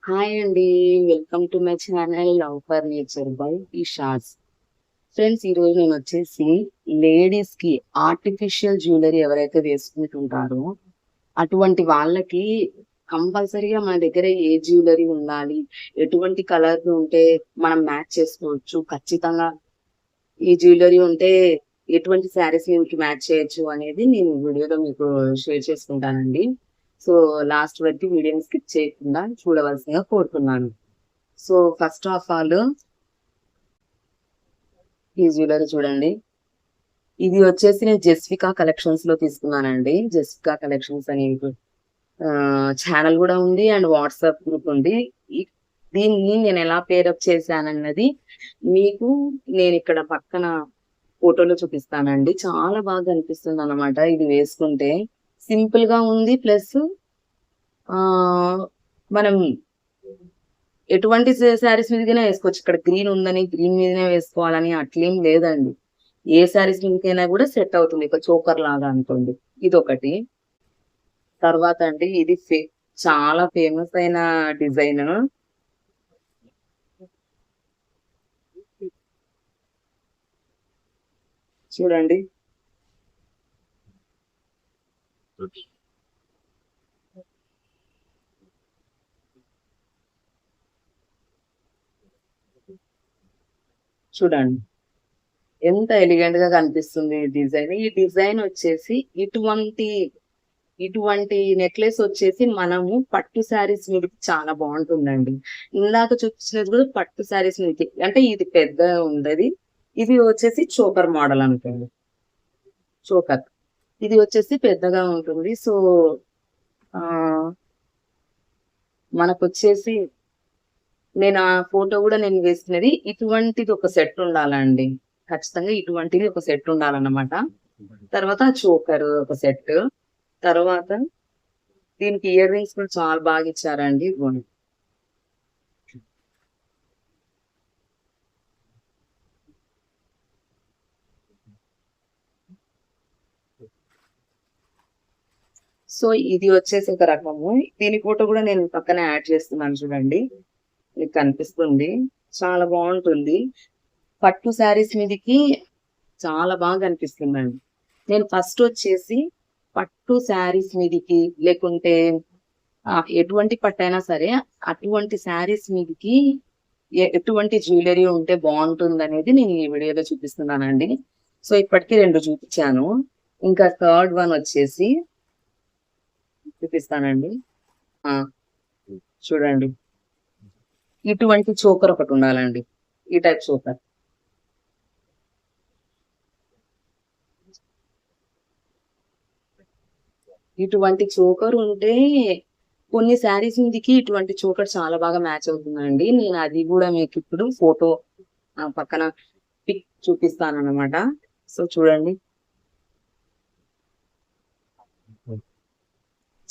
Hi అండి. Welcome to my channel love for nature by Isha's. Friends, ఈరోజు నేను వచ్చేసి లేడీస్కి ఆర్టిఫిషియల్ జ్యువెలరీ ఎవరైతే వేసుకుంటుంటారో అటువంటి వాళ్ళకి కంపల్సరీగా మన దగ్గర ఏ జ్యువెలరీ ఉండాలి, ఎటువంటి కలర్ ఉంటే మనం మ్యాచ్ చేసుకోవచ్చు, ఖచ్చితంగా ఈ జ్యువెలరీ ఉంటే ఎటువంటి శారీస్ మీకు మ్యాచ్ చేయొచ్చు అనేది నేను వీడియోలో మీకు షేర్ చేసుకుంటానండి. సో లాస్ట్ వరకు వీడియోని స్కిప్ చేయకుండా చూడవలసిందిగా కోరుతున్నాను. సో ఫస్ట్ ఆఫ్ ఆల్ ఈ జ్యువెలరీ చూడండి. ఇది వచ్చేసి నేను జెస్వికా కలెక్షన్స్ లో తీసుకున్నానండి. జెస్వికా కలెక్షన్స్ అని ఛానల్ కూడా ఉంది అండ్ వాట్సాప్ గ్రూప్ ఉంది. దీన్ని నేను ఎలా పేరప్ చేశానన్నది మీకు నేను ఇక్కడ పక్కన ఫోటోలో చూపిస్తానండి. చాలా బాగా అనిపిస్తుంది అన్నమాట ఇది వేసుకుంటే. సింపుల్ గా ఉంది, ప్లస్ మనం ఎటువంటి శారీస్ మీదకైనా వేసుకోవచ్చు. ఇక్కడ గ్రీన్ ఉందని గ్రీన్ మీదనే వేసుకోవాలని అట్లేం లేదండి. ఏ శారీస్ మీదకైనా కూడా సెట్ అవుతుంది. ఇక చోకర్ లాగా అనుకోండి. ఇది ఒకటి. తర్వాత అండి, ఇది చాలా ఫేమస్ అయిన డిజైన్. చూడండి, చూడండి ఎంత ఎలిగెంట్ గా కనిపిస్తుంది ఈ డిజైన్. ఈ డిజైన్ వచ్చేసి ఇటువంటి ఇటువంటి నెక్లెస్ వచ్చేసి మనము పట్టు శారీస్ మీదకి చాలా బాగుంటుందండి. ఇందాక చూపించినది కూడా పట్టు శారీస్ మీదకి, అంటే ఇది పెద్ద ఉండదు. ఇది వచ్చేసి చోకర్ మోడల్ అనుకోండి. చోకర్ ఇది వచ్చేసి పెద్దగా ఉంటుంది. సో ఆ మనకు వచ్చేసి నేను ఆ ఫోటో కూడా నేను వేసినది ఇటువంటిది ఒక సెట్ ఉండాలండి. ఖచ్చితంగా ఇటువంటిది ఒక సెట్ ఉండాలన్నమాట. తర్వాత చోకర్ ఒక సెట్. తర్వాత దీనికి ఇయర్ రింగ్స్ కూడా చాలా బాగా ఇచ్చారండి. సో ఇది వచ్చేసి ఒక రకము. దీని ఫోటో కూడా నేను పక్కన యాడ్ చేస్తున్నాను, చూడండి, మీకు కనిపిస్తుంది. చాలా బాగుంటుంది. పట్టు శారీస్ మీదకి చాలా బాగా అనిపిస్తుందండి. నేను ఫస్ట్ వచ్చేసి పట్టు శారీస్ మీదకి, లేకుంటే ఎటువంటి పట్టు అయినా సరే అటువంటి శారీస్ మీదకి ఎటువంటి జ్యువెలరీ ఉంటే బాగుంటుంది అనేది నేను ఈ వీడియోలో చూపిస్తున్నానండి. సో ఇప్పటికీ 2 చూపించాను. ఇంకా థర్డ్ వన్ వచ్చేసి చూపిస్తానండి. చూడండి, ఇటువంటి చోకర్ ఒకటి ఉండాలండి. ఈ టైప్ చోకర్. ఇటువంటి చోకర్ ఉంటే కొన్ని శారీస్ మీదకి ఇటువంటి చోకర్ చాలా బాగా మ్యాచ్ అవుతుందండి. నేను అది కూడా మీకు ఇప్పుడు ఫోటో పక్కన పిక్ చూపిస్తాను అనమాట. సో చూడండి,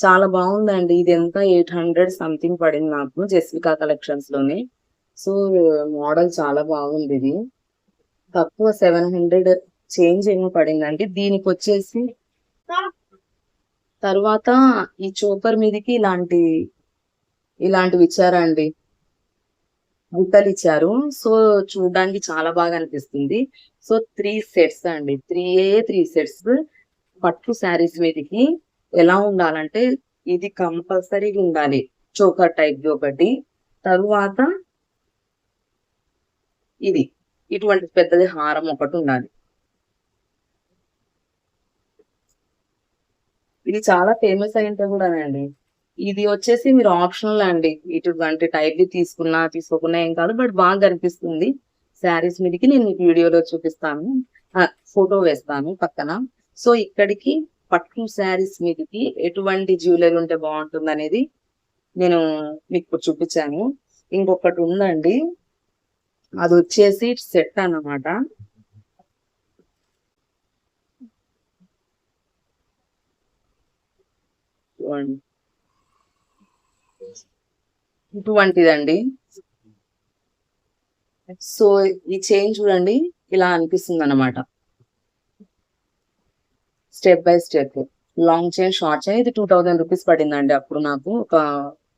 చాలా బాగుందండి. ఇది ఎంత 800 సంథింగ్ పడింది నాకు జెస్వికా కలెక్షన్స్ లోనే. సో మోడల్ చాలా బాగుంది. ఇది తక్కువ 700 చేంజ్ ఏమో పడిందండి. దీనికి వచ్చేసి తర్వాత ఈ చోకర్ మీదకి ఇలాంటివి ఇచ్చారండి, బుట్టలు ఇచ్చారు. సో చూడడానికి చాలా బాగా అనిపిస్తుంది. సో 3 సెట్స్ అండి, 3 సెట్స్ పట్టు శారీస్ మీదకి ఎలా ఉండాలంటే ఇది కంపల్సరీగా ఉండాలి. చోకర్ టైప్ ఒకటి, తరువాత ఇది ఇటువంటి పెద్దది హారం ఒకటి ఉండాలి. ఇది చాలా ఫేమస్ అయింటే కూడానండి. ఇది వచ్చేసి మీరు ఆప్షనల్ అండి. ఇటువంటి టైప్ తీసుకున్నా తీసుకోకున్నా ఏం కాదు, బట్ బాగా కనిపిస్తుంది శారీస్ మీదకి. నేను మీకు వీడియోలో చూపిస్తాను, ఫోటో వేస్తాను పక్కన. సో ఇక్కడికి పట్టు శారీస్ మీదకి ఎటువంటి జ్యువెలరీ ఉంటే బాగుంటుంది అనేది నేను మీకు చూపించాను. ఇంకొకటి ఉందండి, అది వచ్చేసి సెట్ అన్నమాట. ఇటువంటిదండి. సో ఈ చైన్ చూడండి, ఇలా అనిపిస్తుంది అన్నమాట. Step by step long chain, short chain. ఇది 2000 రూపీస్ పడిందండి అప్పుడు నాకు, ఒక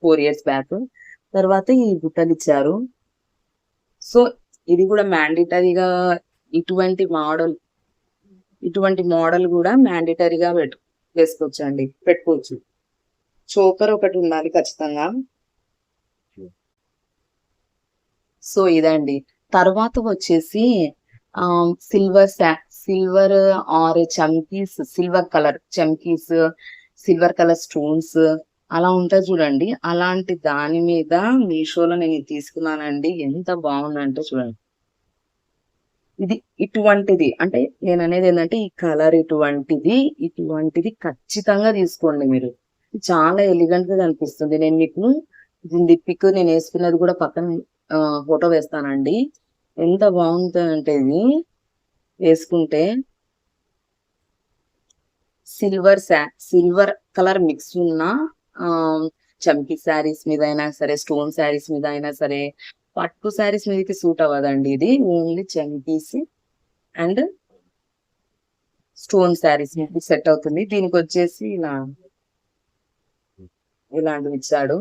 4 years బ్యాక్. తర్వాత ఈ బుట్టలు ఇచ్చారు. సో ఇది కూడా మ్యాండేటరీగా ఇటువంటి మోడల్ కూడా మ్యాండేటరీగా వేసుకోవచ్చు అండి, పెట్టుకోవచ్చు. చోకర్ ఒకటి ఉండాలి ఖచ్చితంగా. సో ఇదండి. తర్వాత వచ్చేసి సిల్వర్ ఆర్ చమ్కీస్, సిల్వర్ కలర్ చమ్కీస్, సిల్వర్ కలర్ స్టోన్స్ అలా ఉంటాయి చూడండి. అలాంటి దాని మీద మీషోలో నేను తీసుకున్నానండి. ఎంత బాగుందంటే చూడండి. ఇది ఇటువంటిది అంటే నేను అనేది ఏంటంటే ఈ కలర్ ఇటువంటిది ఖచ్చితంగా తీసుకోండి మీరు. చాలా ఎలిగెంట్ గా కనిపిస్తుంది. నేను మీకు దీని పిక్ నేను వేసుకున్నది కూడా పక్కన ఫోటో వేస్తానండి. ఎంత బాగుంటుందంటే ఇది వేసుకుంటే సిల్వర్ కలర్ మిక్స్ ఉన్న చమ్కీ శారీస్ మీద అయినా సరే, స్టోన్ శారీస్ మీద అయినా సరే, పట్టు శారీస్ మీదకి సూట్ అవ్వదండి. ఇది ఓన్లీ చమ్కీస్ అండ్ స్టోన్ శారీస్ మీద సెట్ అవుతుంది. దీనికి వచ్చేసి ఇలాంటివి ఇచ్చాడు.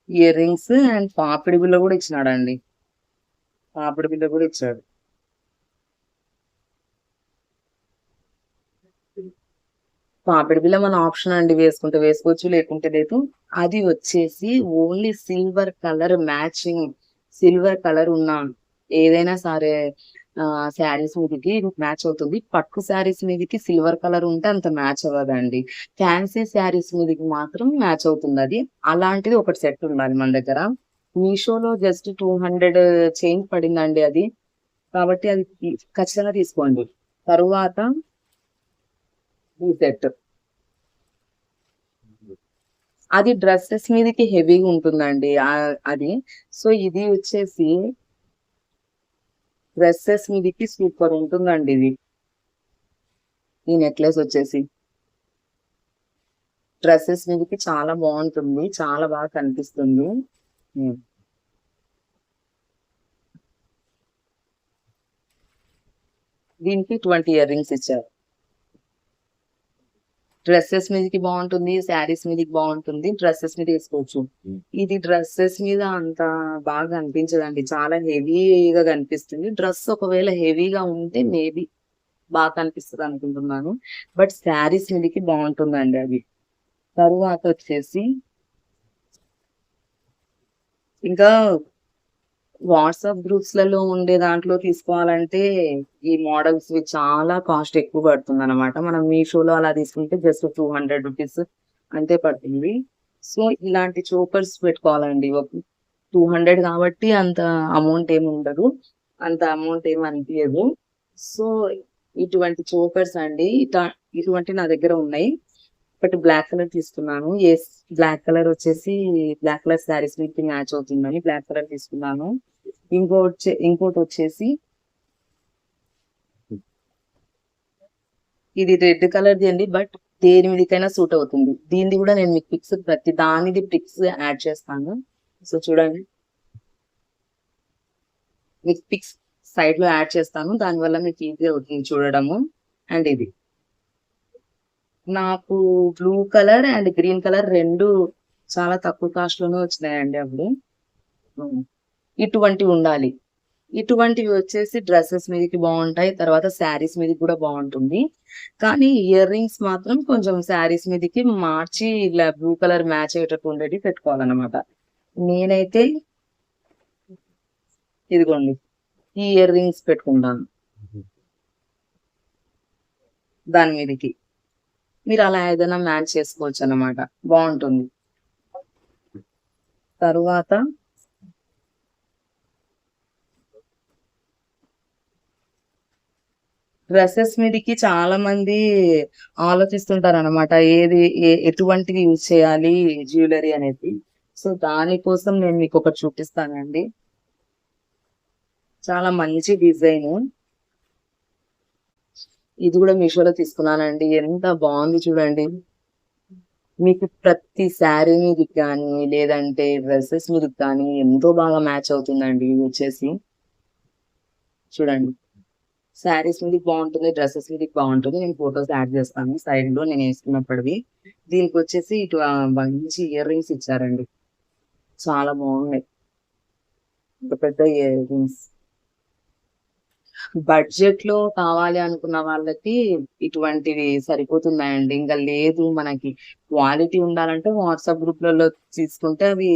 ఇయర్ రింగ్స్ అండ్ పాపిడి బిల్ల కూడా ఇచ్చినాడండి. పాపిడి బిల్ల కూడా ఇచ్చాడు. పాపిడి బిల్ల మన ఆప్షన్ అండి, వేసుకుంటే వేసుకోవచ్చు, లేకుంటే లేదు. అది వచ్చేసి only silver colour matching, silver colour ఉన్న ఏదైనా సరే శారీస్ మీదకి మ్యాచ్ అవుతుంది. పట్టు శారీస్ మీదకి సిల్వర్ కలర్ ఉంటే అంత మ్యాచ్ అవ్వదండి. ఫ్యాన్సీ శారీస్ మీదకి మాత్రం మ్యాచ్ అవుతుంది. అది అలాంటిది ఒకటి సెట్ ఉండాలి మన దగ్గర. మీషోలో జస్ట్ 200 చేంజ్ పడిందండి అది, కాబట్టి అది ఖచ్చితంగా తీసుకోండి. తరువాత ఈ సెట్ అది డ్రెస్సెస్ మీదకి హెవీగా ఉంటుందండి అది. సో ఇది వచ్చేసి డ్రెస్సెస్ మీదకి సూపర్ ఉంటుందండి. ఇది ఈ నెక్లెస్ వచ్చేసి డ్రెస్సెస్ మీదకి చాలా బాగుంటుంది, చాలా బాగా కనిపిస్తుంది. దీనికి 20 ఇయర్ రింగ్స్ ఇచ్చారు. డ్రెస్సెస్ మీదకి బాగుంటుంది, శారీస్ మీదకి బాగుంటుంది. డ్రెస్సెస్ మీద వేసుకోవచ్చు. ఇది డ్రెస్సెస్ మీద అంత బాగా అనిపించదండి, చాలా హెవీగా కనిపిస్తుంది. డ్రెస్ ఒకవేళ హెవీగా ఉంటే మేబీ బాగా కనిపిస్తుంది అనుకుంటున్నాను, బట్ శారీస్ మీదకి బాగుంటుందండి అది. తరువాత వచ్చేసి ఇంకా వాట్సాప్ గ్రూప్స్ లలో ఉండే దాంట్లో తీసుకోవాలంటే ఈ మోడల్స్ చాలా కాస్ట్ ఎక్కువ పడుతుంది అనమాట. మనం మీషోలో అలా తీసుకుంటే జస్ట్ 200 రూపీస్ అంతే పడుతుంది. సో ఇలాంటి చోకర్స్ పెట్టుకోవాలండి. 200 కాబట్టి అంత అమౌంట్ ఏమి ఉండదు, అంత అమౌంట్ ఏమి అనిపించదు. సో ఇటువంటి చోకర్స్ అండి, ఇటువంటి నా దగ్గర ఉన్నాయి. ఒకటి బ్లాక్ కలర్ తీసుకున్నాను. బ్లాక్ కలర్ వచ్చేసి బ్లాక్ కలర్ శారీస్ మీకు మ్యాచ్ అవుతుందని బ్లాక్ కలర్ తీసుకున్నాను. ఇంకోటి వచ్చేసి ఇది రెడ్ కలర్ది అండి, బట్ దేని మీదకైనా సూట్ అవుతుంది. దీనిది కూడా నేను మీకు పిక్స్ ప్రతి దానిది పిక్స్ యాడ్ చేస్తాను. సో చూడండి, మీకు పిక్స్ సైడ్ లో యాడ్ చేస్తాను, దానివల్ల మీకు ఈజీ అవుతుంది చూడడము. అండ్ ఇది నాకు blue colour and green colour రెండు చాలా తక్కువ కాస్ట్ లోనే వచ్చినాయండి అప్పుడు. ఇటువంటివి ఉండాలి. ఇటువంటివి వచ్చేసి డ్రెస్సెస్ మీదకి బాగుంటాయి, తర్వాత శారీస్ మీదకి కూడా బాగుంటుంది. కానీ ఇయర్ రింగ్స్ మాత్రం కొంచెం శారీస్ మీదకి మార్చి ఇలా బ్లూ కలర్ మ్యాచ్ అయ్యేటట్టు ఉండేది పెట్టుకోవాలన్నమాట. నేనైతే ఇదిగోండి ఈ ఇయర్ రింగ్స్ పెట్టుకుంటాను దాని మీదకి. మీరు అలా ఏదైనా మ్యాచ్ చేసుకోవచ్చు అన్నమాట, బాగుంటుంది. తరువాత డ్రెస్సెస్ మీదకి చాలా మంది ఆలోచిస్తుంటారు అనమాట, ఎటువంటివి యూజ్ చేయాలి జ్యువెలరీ అనేది. సో దానికోసం నేను మీకు ఒకటి చూపిస్తానండి. చాలా మంచి డిజైన్. ఇది కూడా మీషోలో తీసుకున్నానండి. ఎంత బాగుంది చూడండి. మీకు ప్రతి శారీ మీదకి కానీ లేదంటే డ్రెస్సెస్ మీదకి కానీ ఎంతో బాగా మ్యాచ్ అవుతుందండి. ఇది వచ్చేసి చూడండి, శారీస్ మీదకి బాగుంటుంది, డ్రెస్సెస్ మీదకి బాగుంటుంది. నేను ఫొటోస్ యాడ్ చేస్తాను సైడ్ లో నేను వేసుకున్నప్పటివి. దీనికి వచ్చేసి ఇటు మంచి ఇయర్ రింగ్స్ ఇచ్చారండి, చాలా బాగున్నాయి, పెద్ద పెద్ద ఇయర్ రింగ్స్. బడ్జెట్ లో కావాలి అనుకున్న వాళ్ళకి ఇటువంటివి సరిపోతున్నాయండి. ఇంకా లేదు మనకి క్వాలిటీ ఉండాలంటే వాట్సాప్ గ్రూప్లలో తీసుకుంటే అవి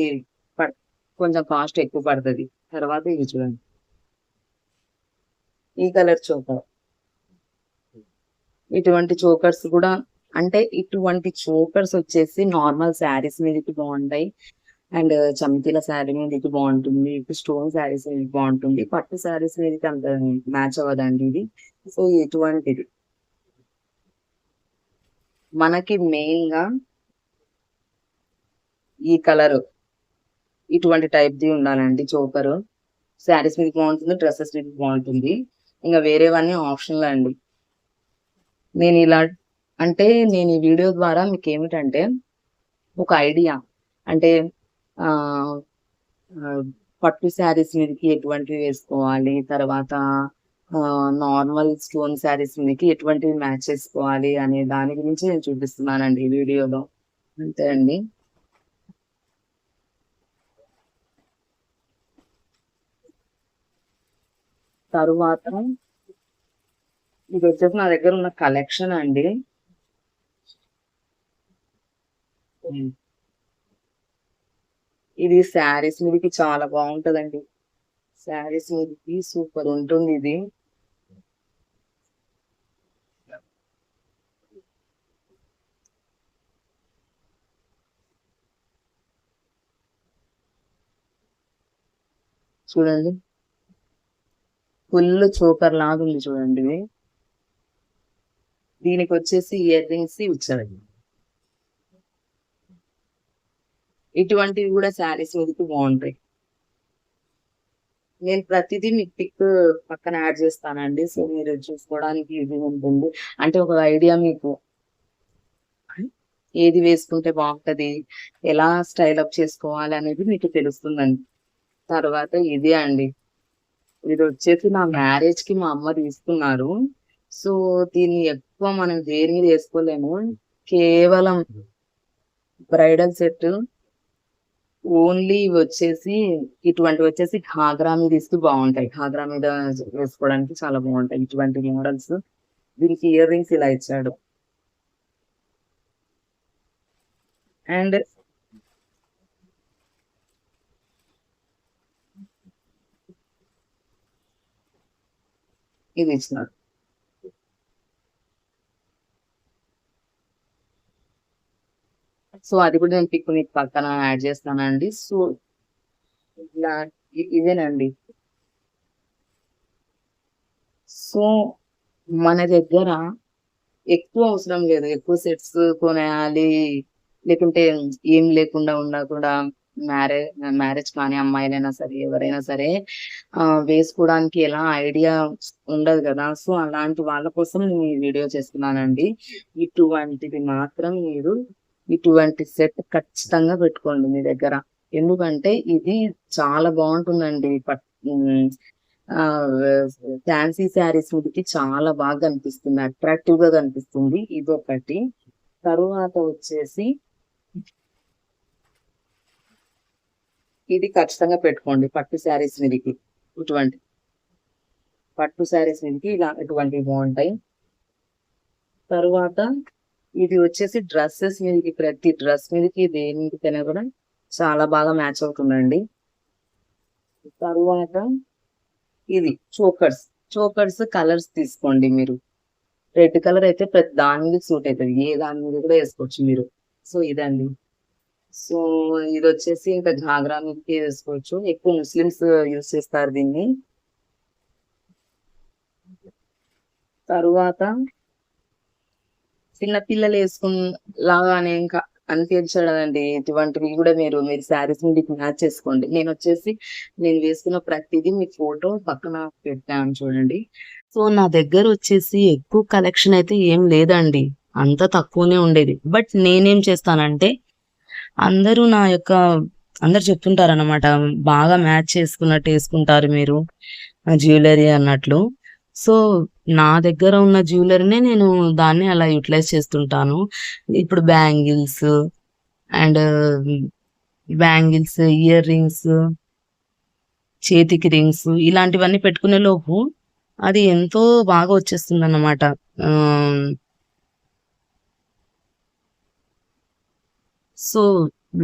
ప- కొంచెం కాస్ట్ ఎక్కువ పడుతుంది. తర్వాత ఇవి చూడండి, ఈ కలర్ చోకర్. ఇటువంటి చోకర్స్ కూడా, అంటే ఇటువంటి చోకర్స్ వచ్చేసి నార్మల్ శారీస్ మీదకి బాగుంటాయి, అండ్ చమ్కీల శారీ మీదకి బాగుంటుంది, ఇప్పుడు స్టోన్ శారీస్ మీదకి బాగుంటుంది, పట్టు శారీస్ మీదకి అంత మ్యాచ్ అవ్వదండి ఇది. సో ఇటువంటిది మనకి మెయిన్ గా ఈ కలర్, ఇటువంటి టైప్ ది ఉండాలండి చోకర్. శారీస్ మీదకి బాగుంటుంది, డ్రెస్సెస్ మీదకి బాగుంటుంది, ఇంకా వేరేవన్నీ ఆప్షనల్ అండి. నేను ఇలా, అంటే నేను ఈ వీడియో ద్వారా మీకు ఏమిటంటే ఒక ఐడియా, అంటే ఆ ఆ, పట్టు శారీస్ మీదకి ఎటువంటివి వేసుకోవాలి, తర్వాత నార్మల్ స్టోన్ శారీస్ మీదకి ఎటువంటివి మ్యాచ్ చేసుకోవాలి అనే దాని గురించి నేను చూపిస్తున్నానండి ఈ వీడియోలో. అంతే అండి. తరువాత ఇది వచ్చేసి నా దగ్గర ఉన్న కలెక్షన్ అండి. ఇది శారీస్ మీదకి చాలా బాగుంటదండి, శారీస్ మీదకి సూపర్ ఉంటుంది ఇది. చూడండి, ఫుల్ చోకర్ లాగా ఉంది చూడండి ఇది. దీనికి వచ్చేసి ఇయర్ రింగ్స్ ఇచ్చారండి. ఇటువంటివి కూడా శారీస్ మీదకి బాగుంటాయి. నేను ప్రతిదీ మీకు పిక్ పక్కన యాడ్ చేస్తానండి, సో మీరు చూసుకోవడానికి ఇది ఉంటుంది, అంటే ఒక ఐడియా మీకు ఏది వేసుకుంటే బాగుంటది, ఎలా స్టైల్ అప్ చేసుకోవాలి అనేది మీకు తెలుస్తుందండి. తర్వాత ఇది అండి, ఇది వచ్చేసి నా మ్యారేజ్ కి మా అమ్మ తీసుకున్నారు. సో దీన్ని ఎక్కువ మనం దేని మీద వేసుకోలేము, కేవలం బ్రైడల్ సెట్ ఓన్లీ. ఇవి వచ్చేసి ఇటువంటివి వచ్చేసి ఘాగ్రా మీద ఇస్తూ బాగుంటాయి, ఘాగ్రా మీద వేసుకోవడానికి చాలా బాగుంటాయి ఇటువంటి మోడల్స్. దీనికి ఇయర్ రింగ్స్ ఇలా ఇచ్చాడు, అండ్ ఇది ఇచ్చినాడు. సో అది కూడా నేను పిక్ మీకు పక్కన యాడ్ చేస్తానండి. సో ఇలా ఇదేనండి. సో మన దగ్గర ఎక్కువ అవసరం లేదు, ఎక్కువ సెట్స్ కొనేయాలి లేకుంటే ఏం లేకుండా ఉండకుండా, మ్యారేజ్ మ్యారేజ్ కానీ అమ్మాయిలైనా సరే ఎవరైనా సరే వేసుకోవడానికి ఎలా ఐడియా ఉండదు కదా. సో అలాంటి వాళ్ళ కోసం నేను ఈ వీడియో చేస్తున్నానండి. ఇటువంటిది మాత్రం మీరు ఇటువంటి సెట్ ఖచ్చితంగా పెట్టుకోండి మీ దగ్గర, ఎందుకంటే ఇది చాలా బాగుంటుందండి. ఫ్యాన్సీ శారీస్ మీదకి చాలా బాగా కనిపిస్తుంది, అట్రాక్టివ్ గా కనిపిస్తుంది, ఇది ఒకటి. తరువాత వచ్చేసి ఇది ఖచ్చితంగా పెట్టుకోండి పట్టు శారీస్ మీదకి, ఇటువంటి పట్టు శారీస్ మీదకి ఇలా ఇటువంటివి బాగుంటాయి. తరువాత ఇది వచ్చేసి డ్రెస్సెస్ మీదకి, ప్రతి డ్రెస్ మీదకి దేని మీదకైనా కూడా చాలా బాగా మ్యాచ్ అవుతుందండి. తరువాత ఇది చోకర్స్, చోకర్స్ కలర్స్ తీసుకోండి మీరు. రెడ్ కలర్ అయితే ప్రతి దాని మీద సూట్ అవుతుంది, ఏ దాని మీద కూడా వేసుకోవచ్చు మీరు. సో ఇదండి. సో ఇది వచ్చేసి ఇంకా ఘాగ్రా మీదకి వేసుకోవచ్చు, ఎక్కువ ముస్లిమ్స్ యూజ్ చేస్తారు దీన్ని. తరువాత చిన్నపిల్లలు లాగానే ఇంకా అనిపించడండి, ఇటువంటివి కూడా మీరు మీరు శారీస్ మీద మ్యాచ్ చేసుకోండి. నేను వచ్చేసి నేను వేసుకున్న ప్రతిదీ మీ ఫోటో పక్కన పెట్టాను చూడండి. సో నా దగ్గర వచ్చేసి ఎక్కువ కలెక్షన్ అయితే ఏం లేదండి, అంత తక్కువనే ఉండేది. బట్ నేనేం చేస్తానంటే, అందరూ నా యొక్క అందరు చెప్తుంటారు అనమాట, బాగా మ్యాచ్ చేసుకున్నట్టు వేసుకుంటారు మీరు జ్యువెలరీ అన్నట్లు. సో నా దగ్గర ఉన్న జ్యువెలరీనే నేను దాన్ని అలా యూటిలైజ్ చేస్తుంటాను. ఇప్పుడు అండ్ బ్యాంగిల్స్, ఇయర్ రింగ్స్, చేతికి రింగ్స్ ఇలాంటివన్నీ పెట్టుకునే లోపు అది ఎంతో బాగా వచ్చేస్తుందన్నమాట. సో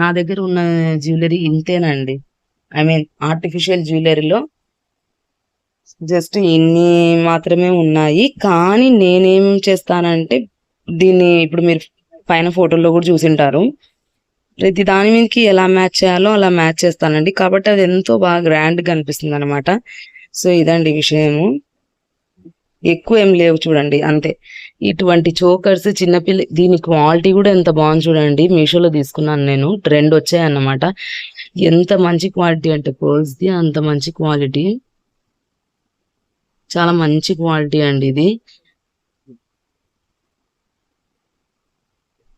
నా దగ్గర ఉన్న జ్యువెలరీ ఇంతేనండి. ఐ మీన్ ఆర్టిఫిషియల్ జ్యువెలరీలో జస్ట్ ఇన్ని మాత్రమే ఉన్నాయి. కానీ నేనేం చేస్తానంటే దీన్ని ఇప్పుడు మీరు పైన ఫోటోలో కూడా చూసింటారు. ప్రతి దాని మీదకి ఎలా మ్యాచ్ చేయాలో అలా మ్యాచ్ చేస్తానండి. కాబట్టి అది ఎంతో బాగా గ్రాండ్గా అనిపిస్తుంది అనమాట. సో ఇదండి విషయము. ఎక్కువ ఏం లేవు చూడండి, అంతే. ఇటువంటి చోకర్స్ చిన్నపిల్ల, దీని క్వాలిటీ కూడా ఎంత బాగుంది చూడండి. మీషోలో తీసుకున్నాను నేను, 2 వచ్చాయి అన్నమాట. ఎంత మంచి క్వాలిటీ అంటే పర్ల్స్ది అంత మంచి క్వాలిటీ, చాలా మంచి క్వాలిటీ అండి ఇది.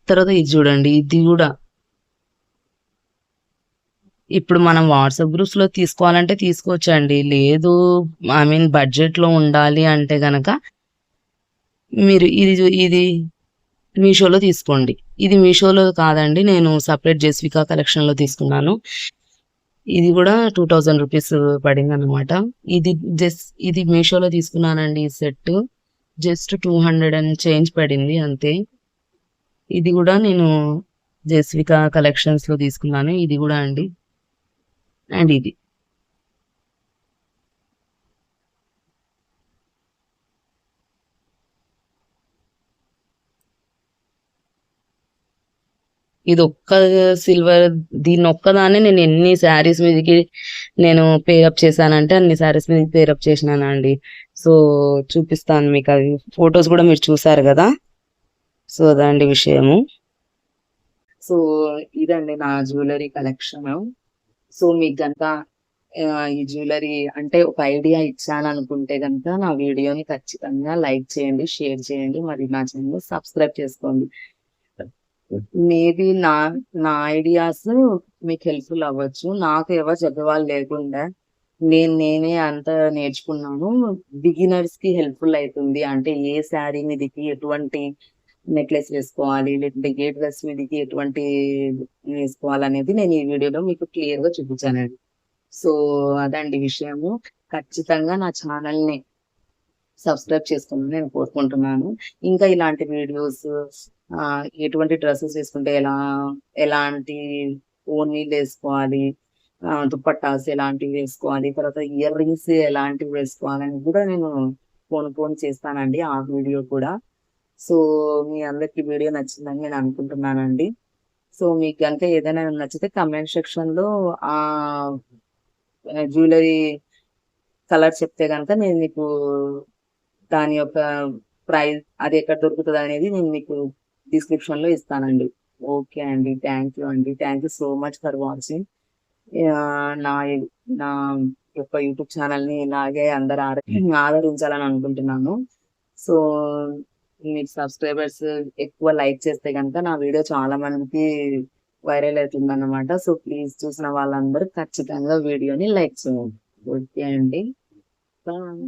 తర్వాత ఇది చూడండి, ఇది కూడా ఇప్పుడు మనం వాట్సాప్ గ్రూప్స్ లో తీసుకోవాలంటే తీసుకోవచ్చండి. లేదు ఐ మీన్ బడ్జెట్ లో ఉండాలి అంటే గనక మీరు ఇది మీషోలో తీసుకోండి. ఇది మీషోలో కాదండి, నేను సపరేట్ జెస్వికా కలెక్షన్ లో తీసుకున్నాను. ఇది కూడా 2000 రూపీస్ పడింది అనమాట. ఇది మీషోలో తీసుకున్నానండి. ఈ సెట్ జస్ట్ 200 అండ్ చేంజ్ పడింది అంతే. ఇది కూడా నేను జెస్వికా కలెక్షన్స్ లో తీసుకున్నాను. ఇది కూడా అండి. అండ్ ఇది ఒక్క సిల్వర్, దీన్ని ఒక్కదాన్ని నేను ఎన్ని శారీస్ మీదకి నేను పేరప్ చేశానంటే అన్ని శారీస్ మీదకి పేరప్ చేసినానండి. సో చూపిస్తాను మీకు, అవి ఫొటోస్ కూడా మీరు చూసారు కదా. సో అదండి విషయము. సో ఇదండి నా జ్యువెలరీ కలెక్షన్. సో మీకు గనక ఈ జ్యువెలరీ అంటే ఒక ఐడియా ఇచ్చాను అనుకుంటే కనుక నా వీడియోని ఖచ్చితంగా లైక్ చేయండి, షేర్ చేయండి, మరి నా ఛానల్ సబ్స్క్రైబ్ చేసుకోండి. మేబీ నా ఐడియాస్ మీకు హెల్ప్ఫుల్ అవ్వచ్చు. నాకు ఎవరు చెప్పేవాళ్ళు లేకుండా నేనే అంత నేర్చుకున్నాను. బిగినర్స్ కి హెల్ప్ఫుల్ అవుతుంది. అంటే ఏ శారీ మీదకి ఎటువంటి నెక్లెస్ వేసుకోవాలి, లేదంటే ఏ డ్రెస్ మీదకి ఎటువంటి వేసుకోవాలనేది నేను ఈ వీడియోలో మీకు క్లియర్ గా చూపించానండి. సో అదండి విషయము. ఖచ్చితంగా నా ఛానల్ ని సబ్స్క్రైబ్ చేసుకోమని నేను కోరుకుంటున్నాను. ఇంకా ఇలాంటి వీడియోస్, ఎటువంటి డ్రెస్సెస్ వేసుకుంటే ఎలాంటి ఓనీలు వేసుకోవాలి, దుపట్టాస్ ఎలాంటివి వేసుకోవాలి, తర్వాత ఇయర్ రింగ్స్ ఎలాంటివి వేసుకోవాలని కూడా నేను ఫోన్ చేస్తానండి ఆ వీడియో కూడా. సో మీ అందరికి వీడియో నచ్చిందని నేను అనుకుంటున్నానండి. సో మీకు కనుక ఏదైనా నచ్చితే కమెంట్ సెక్షన్ లో ఆ జ్యువెలరీ కలర్ చెప్తే కనుక నేను మీకు దాని యొక్క ప్రైస్, అది ఎక్కడ దొరుకుతుంది అనేది నేను మీకు డిస్క్రిప్షన్ లో ఇస్తానండి. ఓకే అండి, thank you so much for watching. నా నా యొక్క యూట్యూబ్ ఛానల్ ని ఇలాగే అందరు ఆదరించాలని అనుకుంటున్నాను. సో మీకు సబ్స్క్రైబర్స్ ఎక్కువ లైక్ చేస్తే కనుక నా వీడియో చాలా మందికి వైరల్ అవుతుంది అన్నమాట. సో ప్లీజ్ చూసిన వాళ్ళందరూ ఖచ్చితంగా వీడియోని లైక్ చేయండి. ఓకే అండి, బాయ్.